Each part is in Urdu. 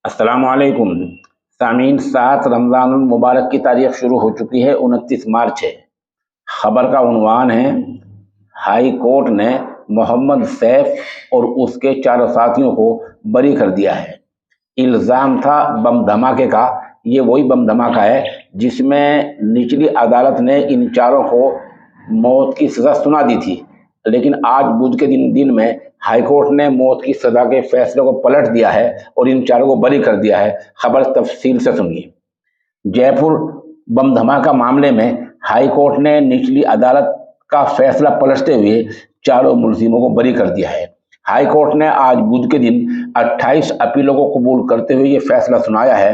السلام علیکم سامعین، 7 رمضان المبارک کی تاریخ شروع ہو چکی ہے۔ 29 مارچ ہے۔ خبر کا عنوان ہے ہائی کورٹ نے محمد سیف اور اس کے 4 ساتھیوں کو بری کر دیا ہے۔ الزام تھا بم دھماکے کا۔ یہ وہی بم دھماکہ ہے جس میں نچلی عدالت نے ان 4 کو موت کی سزا سنا دی تھی، لیکن آج بدھ کے دن میں ہائی کورٹ نے موت کی سزا کے فیصلے کو پلٹ دیا ہے اور ان 4 کو بری کر دیا ہے۔ خبر تفصیل سے سنیے۔ جے پور بم دھماکہ معاملے میں ہائی کورٹ نے نچلی عدالت کا فیصلہ پلٹتے ہوئے 4 ملزموں کو بری کر دیا ہے۔ ہائی کورٹ نے آج بدھ کے دن 28 اپیلوں کو قبول کرتے ہوئے یہ فیصلہ سنایا ہے۔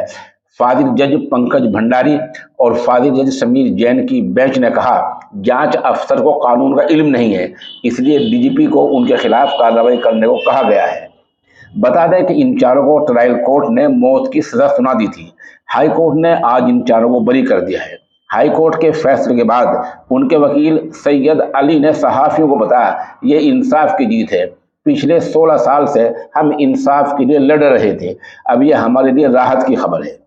فاضل جج پنکج بھنڈاری اور فاضل جج سمیر جین کی بینچ نے کہا، جانچ افسر کو قانون کا علم نہیں ہے، اس لیے ڈی جی پی کو ان کے خلاف کارروائی کرنے کو کہا گیا ہے۔ بتا دیں کہ ان 4 کو ٹرائل کورٹ نے موت کی سزا سنا دی تھی۔ ہائی کورٹ نے آج ان 4 کو بری کر دیا ہے۔ ہائی کورٹ کے فیصلے کے بعد ان کے وکیل سید علی نے صحافیوں کو بتایا، یہ انصاف کی جیت ہے۔ پچھلے 16 سال سے ہم انصاف کے لیے لڑ رہے تھے، اب یہ ہمارے لیے راحت کی خبر ہے۔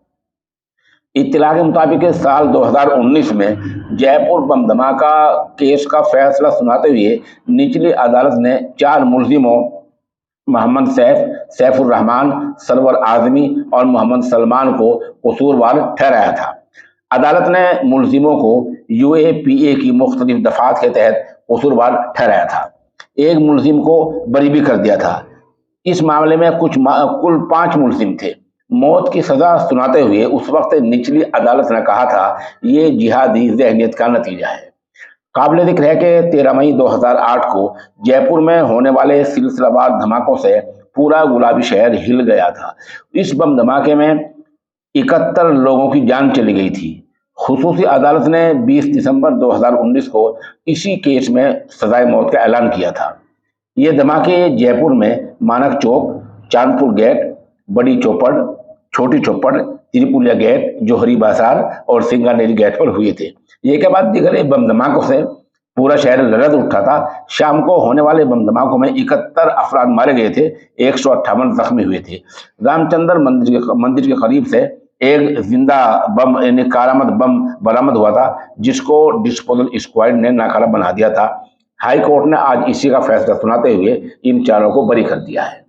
اطلاع کے مطابق سال 2019 میں جے پور بم دھماکہ کیس کا فیصلہ سناتے ہوئے نچلی عدالت نے 4 ملزموں محمد سیف، سیف الرحمان، سرور اعظمی اور محمد سلمان کو قصوروار ٹھہرایا تھا۔ عدالت نے ملزموں کو UAPA کی مختلف دفعات کے تحت قصوروار ٹھہرایا تھا۔ ایک ملزم کو بری بھی کر دیا تھا۔ اس معاملے میں کل 5 ملزم تھے۔ موت کی سزا سناتے ہوئے اس وقت نچلی عدالت نے کہا تھا، یہ جہادی ذہنیت کا نتیجہ ہے۔ قابل ذکر ہے کہ 13 مئی 2008 کو جے پور میں ہونے والے سلسلہ وار دھماکوں سے پورا گلابی شہر ہل گیا تھا۔ اس بم دھماکے میں 71 لوگوں کی جان چلی گئی تھی۔ خصوصی عدالت نے 20 دسمبر 2019 کو اسی کیس میں سزائے موت کا اعلان کیا تھا۔ یہ دھماکے جے پور میں مانک چوک، چاندپور گیٹ، بڑی چوپڑ، چھوٹی چوپڑ، تریپولیا گیٹ، جوہری بازار اور سنگانیری گیٹ پر ہوئے تھے۔ یہ کے بعد دیگر بم دھماکوں سے پورا شہر لرز اٹھا تھا۔ شام کو ہونے والے بم دھماکوں میں 71 افراد مارے گئے تھے، 158 زخمی ہوئے تھے۔ رام چندر مندر کے قریب سے ایک زندہ بم یعنی کارآمد بم برآمد ہوا تھا، جس کو ڈسپوزل اسکواڈ نے ناکارہ بنا دیا تھا۔ ہائی کورٹ نے آج اسی کا فیصلہ سناتے ہوئے ان 4 کو بری کر دیا ہے۔